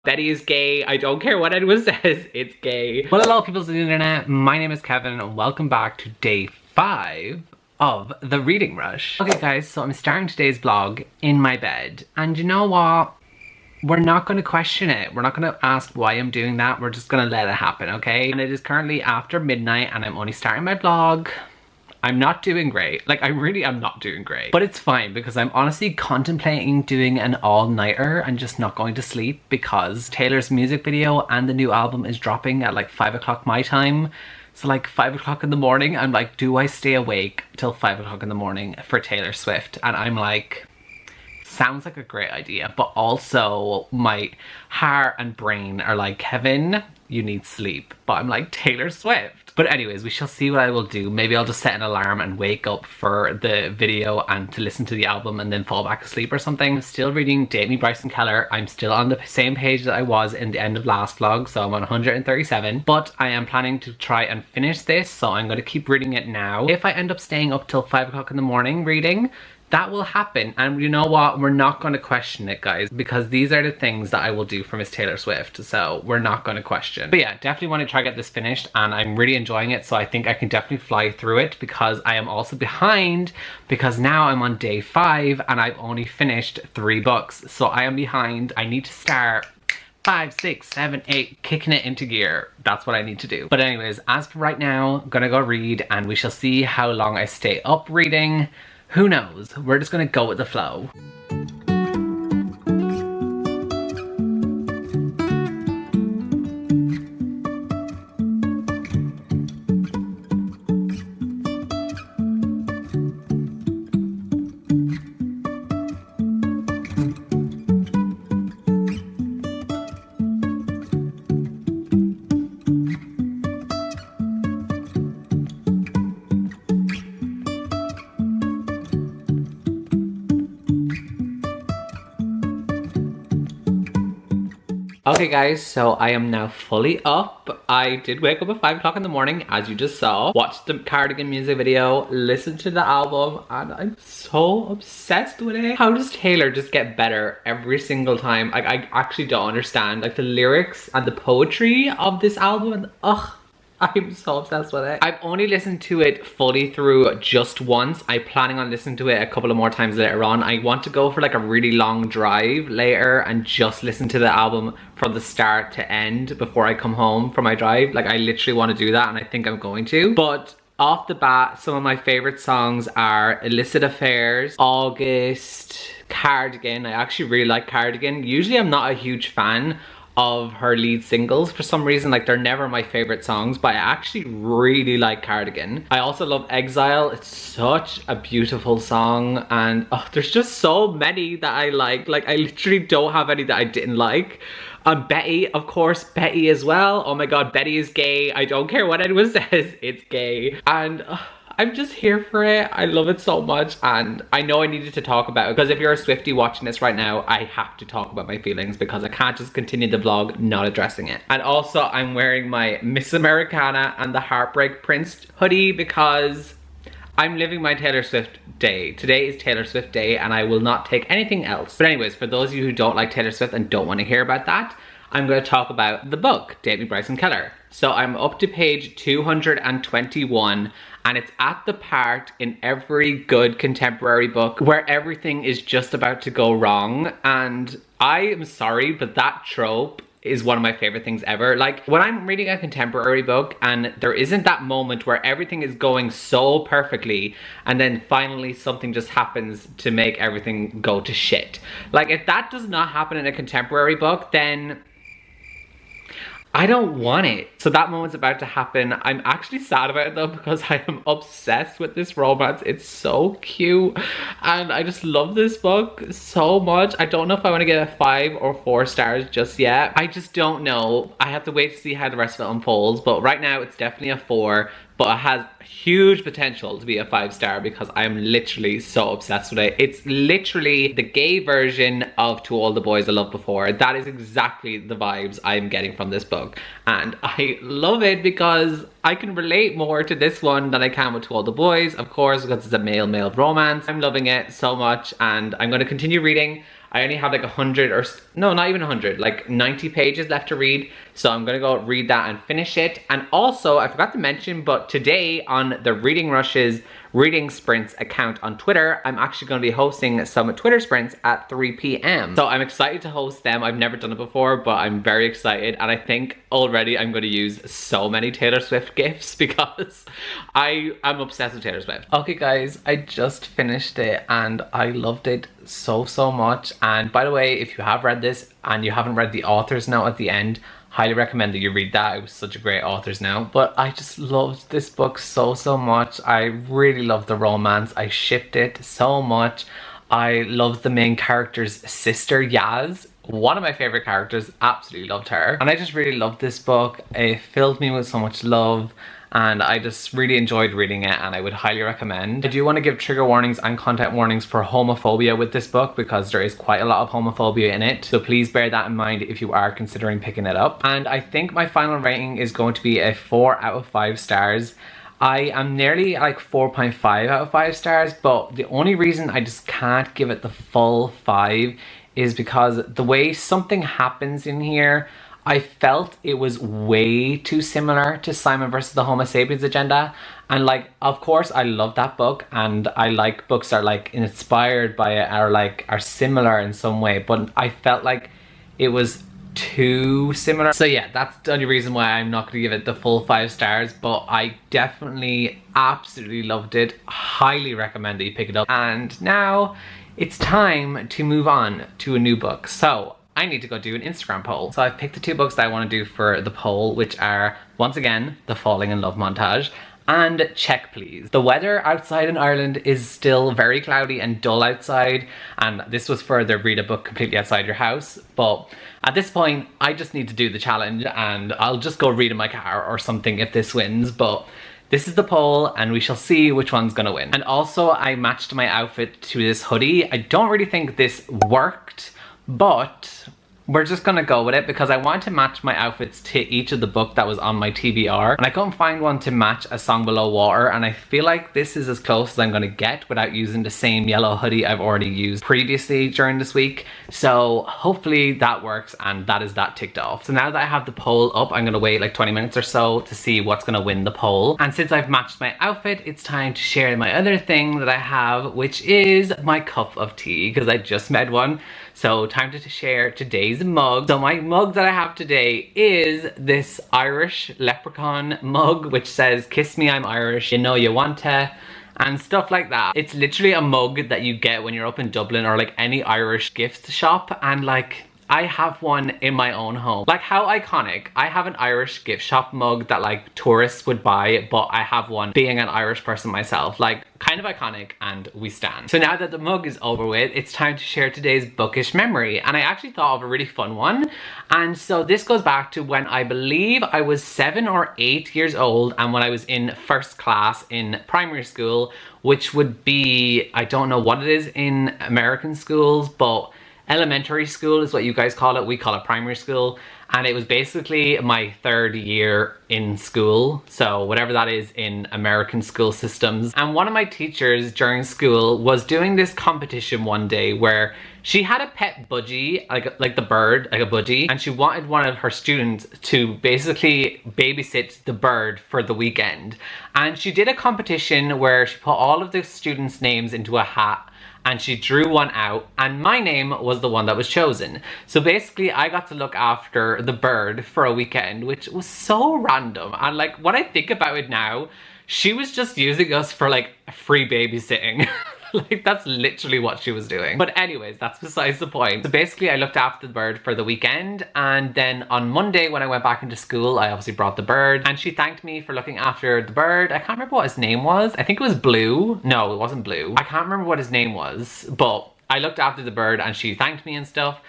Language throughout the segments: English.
Betty is gay. I don't care what anyone says, it's gay. Well, hello people of the internet, my name is Kevin and welcome back to day 5 of the reading rush. Okay guys, so I'm starting today's vlog in my bed, and you know what? We're not going to question it. We're not going to ask why I'm doing that. We're just going to let it happen, okay? And it is currently after midnight and I'm only starting my vlog. I'm not doing great. Like, I really am not doing great. But it's fine because I'm honestly contemplating doing an all-nighter and just not going to sleep because Taylor's music video and the new album is dropping at like 5 o'clock my time. So like 5 o'clock in the morning, I'm like, do I stay awake till 5 o'clock in the morning for Taylor Swift? And I'm like, sounds like a great idea. But also my heart and brain are like, Kevin, you need sleep. But I'm like, Taylor Swift. But anyways, we shall see what I will do. Maybe I'll just set an alarm and wake up for the video and to listen to the album and then fall back asleep or something. I'm still reading Date Me Bryson Keller. I'm still on the same page that I was in the end of last vlog, so I'm on 137. But I am planning to try and finish this, so I'm going to keep reading it now. If I end up staying up till 5 o'clock in the morning reading, that will happen, and you know what? We're not going to question it, guys, because these are the things that I will do for Miss Taylor Swift, so we're not going to question. But yeah, definitely want to try to get this finished, and I'm really enjoying it, so I think I can definitely fly through it because I am also behind, because now I'm on day 5 and I've only finished 3 books, so I am behind. I need to start 5, 6, 7, 8, kicking it into gear. That's what I need to do. But anyways, as for right now, I'm gonna go read, and we shall see how long I stay up reading. Who knows? We're just gonna go with the flow. Okay guys, so I am now fully up. I did wake up at 5 o'clock in the morning, as you just saw. Watched the Cardigan music video, listened to the album, and I'm so obsessed with it. How does Taylor just get better every single time? Like, I actually don't understand. Like, the lyrics and the poetry of this album, and ugh. I'm so obsessed with it. I've only listened to it fully through just once. I'm planning on listening to it a couple of more times later on. I want to go for like a really long drive later and just listen to the album from the start to end before I come home from my drive. Like, I literally want to do that, and I think I'm going to. But off the bat, some of my favorite songs are Illicit Affairs, August, Cardigan. I actually really like Cardigan. Usually I'm not a huge fan of her lead singles for some reason. Like, they're never my favorite songs, but I actually really like Cardigan. I also love Exile. It's such a beautiful song, and there's just so many that I like. Like, I literally don't have any that I didn't like. Betty, of course, Betty as well. Oh my god, Betty is gay. I don't care what anyone says, it's gay. And I'm just here for it. I love it so much, and I know I needed to talk about it because if you're a Swiftie watching this right now, I have to talk about my feelings because I can't just continue the vlog not addressing it. And also, I'm wearing my Miss Americana and the Heartbreak Prince hoodie because I'm living my Taylor Swift day. Today is Taylor Swift day and I will not take anything else. But anyways, for those of you who don't like Taylor Swift and don't want to hear about that, I'm going to talk about the book, Date Me Bryson Keller. So I'm up to page 221, and it's at the part in every good contemporary book where everything is just about to go wrong. And I am sorry, but that trope is one of my favorite things ever. Like, when I'm reading a contemporary book and there isn't that moment where everything is going so perfectly and then finally something just happens to make everything go to shit. Like, if that does not happen in a contemporary book, then I don't want it. So that moment's about to happen. I'm actually sad about it though because I am obsessed with this romance. It's so cute and I just love this book so much. I don't know if I want to get a 5 or 4 stars just yet. I just don't know. I have to wait to see how the rest of it unfolds, but right now it's definitely a 4. But it has huge potential to be a 5-star because I'm literally so obsessed with it. It's literally the gay version of To All the Boys I Loved Before. That is exactly the vibes I'm getting from this book. And I love it because I can relate more to this one than I can with To All the Boys, of course, because it's a male-male romance. I'm loving it so much and I'm going to continue reading. I only have like 100 or, no, not even 100, like 90 pages left to read. So I'm gonna go read that and finish it. And also, I forgot to mention, but today on the Reading Rush's Reading Sprints account on Twitter, I'm actually going to be hosting some Twitter sprints at 3 p.m. So I'm excited to host them. I've never done it before, but I'm very excited. And I think already I'm going to use so many Taylor Swift gifs because I'm obsessed with Taylor Swift. Okay guys, I just finished it and I loved it so much. And by the way, if you have read this and you haven't read the author's note at the end, highly recommend that you read that. It was such a great author's note. But I just loved this book so much. I really loved the romance. I shipped it so much. I loved the main character's sister, Yaz. One of my favorite characters. Absolutely loved her. And I just really loved this book. It filled me with so much love. And I just really enjoyed reading it, and I would highly recommend. I do want to give trigger warnings and content warnings for homophobia with this book because there is quite a lot of homophobia in it. So please bear that in mind if you are considering picking it up. And I think my final rating is going to be a 4 out of 5 stars. I am nearly like 4.5 out of 5 stars, but the only reason I just can't give it the full 5 is because the way something happens in here, I felt it was way too similar to Simon versus the Homo sapiens agenda. And like, of course I love that book and I like books that are like inspired by it or like are similar in some way, but I felt like it was too similar. So yeah, that's the only reason why I'm not going to give it the full 5 stars, but I definitely absolutely loved it. Highly recommend that you pick it up. And now it's time to move on to a new book. So I need to go do an Instagram poll. So I've picked the 2 books that I want to do for the poll, which are, once again, The Falling in Love montage and Check Please. The weather outside in Ireland is still very cloudy and dull outside, and this was for the read a book completely outside your house, but at this point I just need to do the challenge and I'll just go read in my car or something if this wins, but this is the poll and we shall see which one's gonna win. And also I matched my outfit to this hoodie. I don't really think this worked, but we're just gonna go with it because I wanted to match my outfits to each of the book that was on my TBR, and I couldn't find one to match A Song Below Water, and I feel like this is as close as I'm gonna get without using the same yellow hoodie I've already used previously during this week. So hopefully that works and that is that ticked off. So now that I have the poll up, I'm gonna wait like 20 minutes or so to see what's gonna win the poll. And since I've matched my outfit, it's time to share my other thing that I have, which is my cup of tea, because I just made one. So time to share today's mug. So my mug that I have today is this Irish leprechaun mug, which says, "Kiss me, I'm Irish, you know you want to," and stuff like that. It's literally a mug that you get when you're up in Dublin or like any Irish gift shop, and like, I have one in my own home. Like, how iconic. I have an Irish gift shop mug that like tourists would buy, but I have one being an Irish person myself. Like, kind of iconic, and we stand. So now that the mug is over with, it's time to share today's bookish memory. And I actually thought of a really fun one. And so this goes back to when I believe I was 7 or 8 years old, and when I was in first class in primary school, which would be, I don't know what it is in American schools, but elementary school is what you guys call it. We call it primary school. And it was basically my 3rd year in school. So whatever that is in American school systems. And one of my teachers during school was doing this competition one day where she had a pet budgie, like the bird, like a budgie. And she wanted one of her students to basically babysit the bird for the weekend. And she did a competition where she put all of the students' names into a hat and she drew one out, and my name was the one that was chosen. So basically I got to look after the bird for a weekend, which was so random. And like, when I think about it now, she was just using us for like free babysitting. Like, that's literally what she was doing. But anyways, that's besides the point. So basically I looked after the bird for the weekend, and then on Monday when I went back into school, I obviously brought the bird, and she thanked me for looking after the bird. I can't remember what his name was. I think it was Blue. No, it wasn't Blue. I can't remember what his name was, but I looked after the bird and she thanked me and stuff.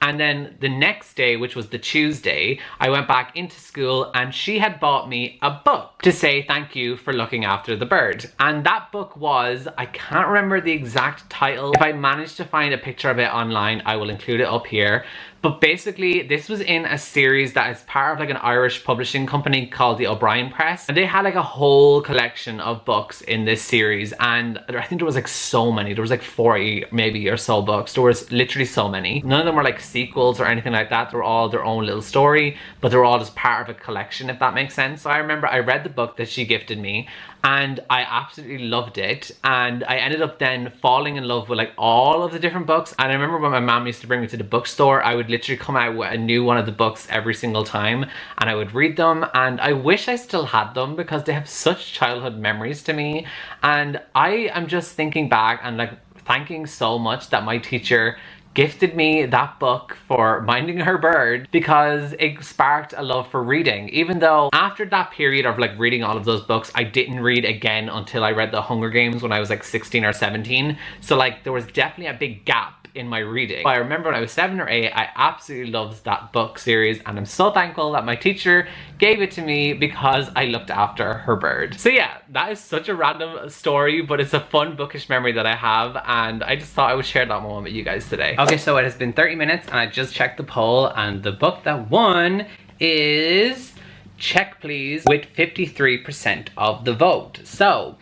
And then the next day, which was the Tuesday, I went back into school and she had bought me a book to say thank you for looking after the bird. And that book was, I can't remember the exact title. If I manage to find a picture of it online, I will include it up here. But basically, this was in a series that is part of like an Irish publishing company called the O'Brien Press. And they had like a whole collection of books in this series. And I think there was like so many. There was like 40 maybe or so books. There was literally so many. None of them were like sequels or anything like that. They were all their own little story, but they were all just part of a collection, if that makes sense. So I remember I read the book that she gifted me and I absolutely loved it. And I ended up then falling in love with like all of the different books. And I remember when my mom used to bring me to the bookstore, I would literally come out with a new one of the books every single time and I would read them. And I wish I still had them because they have such childhood memories to me. And I am just thinking back and like thanking so much that my teacher gifted me that book for minding her bird, because it sparked a love for reading. Even though after that period of like reading all of those books, I didn't read again until I read The Hunger Games when I was like 16 or 17. So like there was definitely a big gap in my reading. But I remember when I was 7 or 8, I absolutely loved that book series, and I'm so thankful that my teacher gave it to me because I looked after her bird. So yeah, that is such a random story, but it's a fun bookish memory that I have, and I just thought I would share that moment with you guys today. Okay, so it has been 30 minutes and I just checked the poll, and the book that won is Check Please with 53% of the vote. So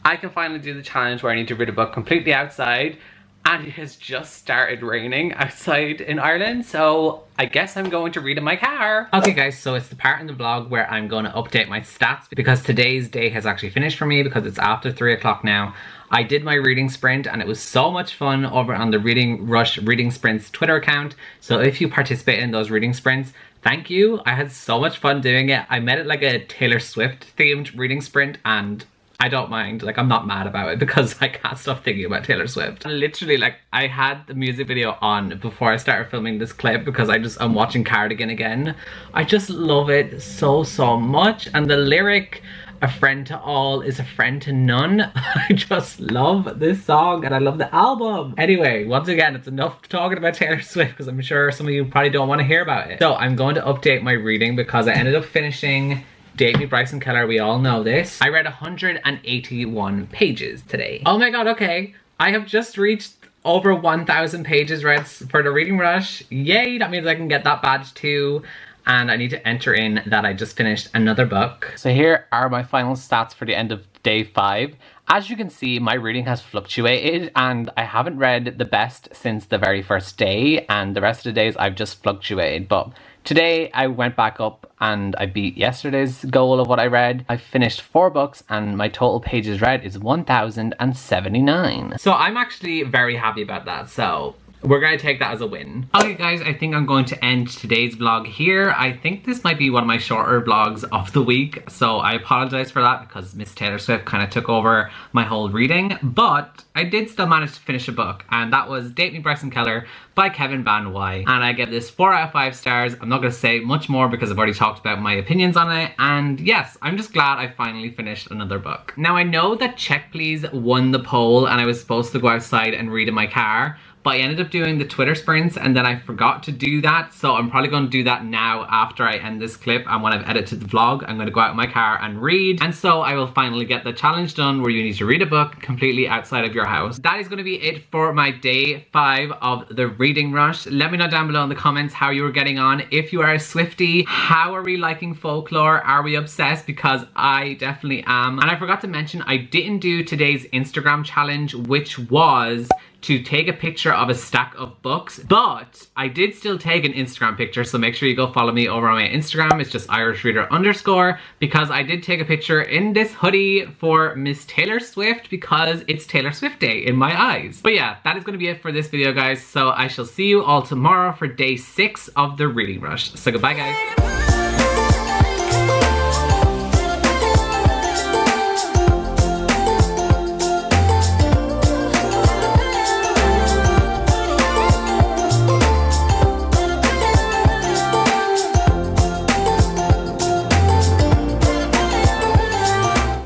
I can finally do the challenge where I need to read a book completely outside. And it has just started raining outside in Ireland, so I guess I'm going to read in my car. Okay guys, so it's the part in the vlog where I'm going to update my stats because today's day has actually finished for me because it's after 3 o'clock now. I did my reading sprint and it was so much fun over on the Reading Rush Reading Sprints Twitter account. So if you participate in those reading sprints, thank you. I had so much fun doing it. I made it like a Taylor Swift themed reading sprint and I don't mind, like I'm not mad about it because I can't stop thinking about Taylor Swift. And literally like I had the music video on before I started filming this clip because I'm watching Cardigan again. I just love it so much, and the lyric, a friend to all is a friend to none. I just love this song and I love the album. Anyway, once again, it's enough talking about Taylor Swift because I'm sure some of you probably don't want to hear about it. So I'm going to update my reading because I ended up finishing Date Me Bryson Keller, we all know this. I read 181 pages today. Oh my god, okay. I have just reached over 1,000 pages read for the Reading Rush. Yay, that means I can get that badge too. And I need to enter in that I just finished another book. So here are my final stats for the end of day 5. As you can see, my reading has fluctuated and I haven't read the best since the very first day, and the rest of the days I've just fluctuated. But today I went back up and I beat yesterday's goal of what I read. I finished 4 books and my total pages read is 1,079. So I'm actually very happy about that. So we're going to take that as a win. Okay guys, I think I'm going to end today's vlog here. I think this might be one of my shorter vlogs of the week, so I apologize for that because Miss Taylor Swift kind of took over my whole reading, but I did still manage to finish a book, and that was Date Me Bryson Keller by Kevin Van Wy. And I give this 4 out of 5 stars. I'm not going to say much more because I've already talked about my opinions on it, and yes, I'm just glad I finally finished another book. Now I know that Check Please won the poll and I was supposed to go outside and read in my car, but I ended up doing the Twitter sprints and then I forgot to do that, so I'm probably going to do that now after I end this clip, and when I've edited the vlog I'm going to go out in my car and read, and so I will finally get the challenge done where you need to read a book completely outside of your house. That is going to be it for my day 5 of the Reading Rush. Let me know down below in the comments how you were getting on. If you are a Swiftie, how are we liking Folklore? Are we obsessed? Because I definitely am. And I forgot to mention, I didn't do today's Instagram challenge, which was to take a picture of a stack of books, but I did still take an Instagram picture, so make sure you go follow me over on my Instagram. It's just irishreader_, because I did take a picture in this hoodie for Miss Taylor Swift because it's Taylor Swift Day in my eyes. But yeah, that is going to be it for this video guys, so I shall see you all tomorrow for day 6 of the Reading Rush. So goodbye guys.